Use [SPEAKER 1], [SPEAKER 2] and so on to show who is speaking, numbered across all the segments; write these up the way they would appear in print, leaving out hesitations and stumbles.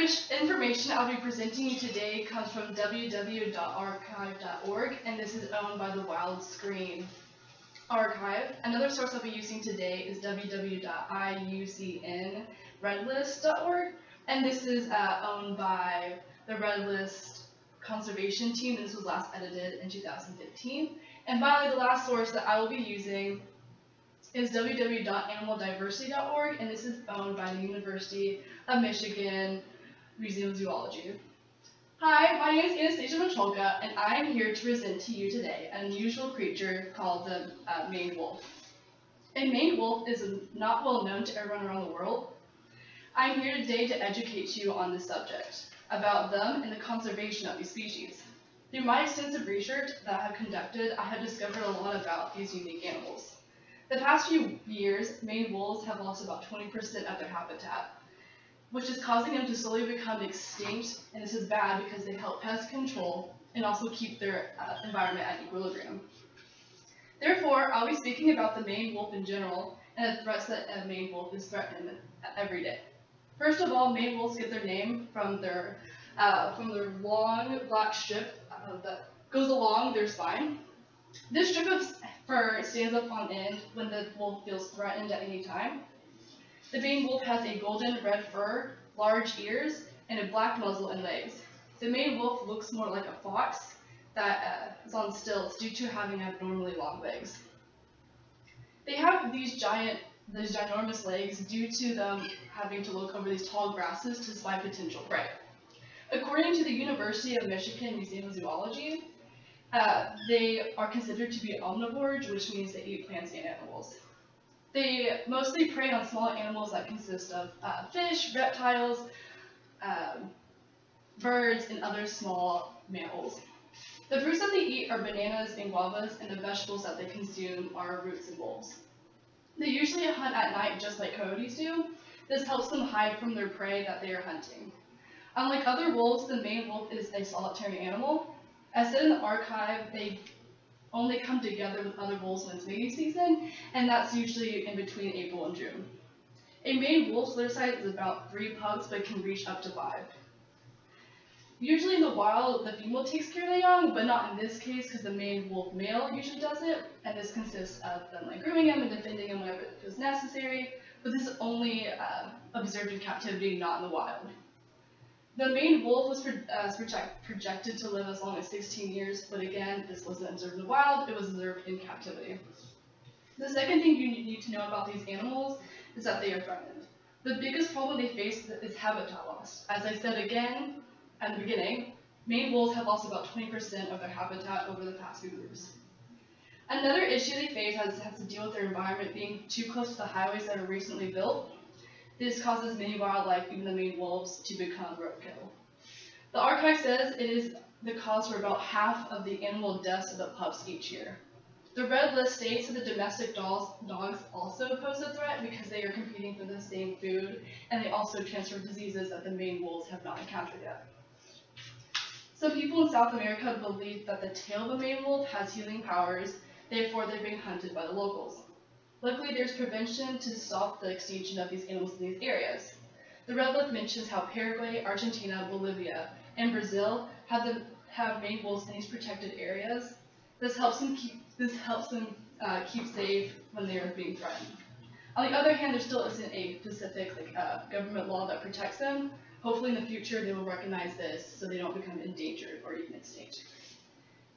[SPEAKER 1] information I'll be presenting you today comes from www.archive.org, and this is owned by the Wild Screen Archive. Another source I'll be using today is www.iucnredlist.org, and this is owned by the Red List Conservation Team, and this was last edited in 2015. And finally, the last source that I will be using is www.animaldiversity.org, and this is owned by the University of Michigan Museum of Zoology. Hi, my name is Anastasia Michalka, and I am here to present to you today an unusual creature called the maned wolf. A maned wolf is not well known to everyone around the world. I am here today to educate you on this subject, about them and the conservation of these species. Through my extensive research that I have conducted, I have discovered a lot about these unique animals. The past few years, maned wolves have lost about 20% of their habitat, which is causing them to slowly become extinct, and this is bad because they help pest control and also keep their environment at equilibrium. Therefore, I'll be speaking about the maned wolf in general and the threats that a maned wolf is threatened every day. First of all, maned wolves get their name from their long black strip that goes along their spine. This strip of fur stands up on end when the wolf feels threatened at any time. The maned wolf has a golden red fur, large ears, and a black muzzle and legs. The maned wolf looks more like a fox that is on stilts due to having abnormally long legs. They have these ginormous legs due to them having to look over these tall grasses to spy potential prey. According to the University of Michigan Museum of Zoology, they are considered to be omnivores, which means they eat plants and animals. They mostly prey on small animals that consist of fish, reptiles, birds, and other small mammals. The fruits that they eat are bananas and guavas, and the vegetables that they consume are roots and bulbs. They usually hunt at night just like coyotes do. This helps them hide from their prey that they are hunting. Unlike other wolves, the maned wolf is a solitary animal. As said in the archive, they only come together with other wolves when it's mating season, and that's usually in between April and June. A maned wolf's litter size is about 3 pugs, but can reach up to 5. Usually in the wild, the female takes care of the young, but not in this case because the maned wolf male usually does it, and this consists of them grooming him and defending him whenever it feels necessary, but this is only observed in captivity, not in the wild. The maned wolf was projected to live as long as 16 years, but again, this wasn't observed in the wild, it was observed in captivity. The second thing you need to know about these animals is that they are threatened. The biggest problem they face is habitat loss. As I said again at the beginning, maned wolves have lost about 20% of their habitat over the past few years. Another issue they face has to deal with their environment being too close to the highways that are recently built. This causes many wildlife, even the maned wolves, to become roadkill. The archive says it is the cause for about half of the animal deaths of the pups each year. The Red List states that the domestic dogs also pose a threat because they are competing for the same food, and they also transfer diseases that the maned wolves have not encountered yet. Some people in South America believe that the tail of a maned wolf has healing powers, therefore they're being hunted by the locals. Luckily, there's prevention to stop the extinction of these animals in these areas. The Red List mentions how Paraguay, Argentina, Bolivia, and Brazil have maned wolves in these protected areas. This helps them keep safe when they are being threatened. On the other hand, there still isn't a specific government law that protects them. Hopefully, in the future, they will recognize this so they don't become endangered or even extinct.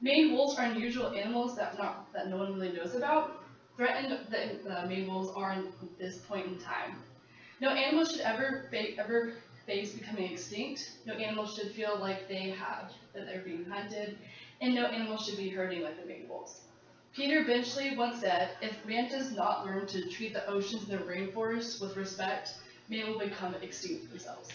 [SPEAKER 1] Maned wolves are unusual animals that no one really knows about. Threatened the maned wolves are at this point in time. No animal should ever face becoming extinct. No animal should feel like that they're being hunted, and no animal should be hurting like the maned wolves. Peter Benchley once said, "If man does not learn to treat the oceans and the rainforests with respect, man will become extinct themselves."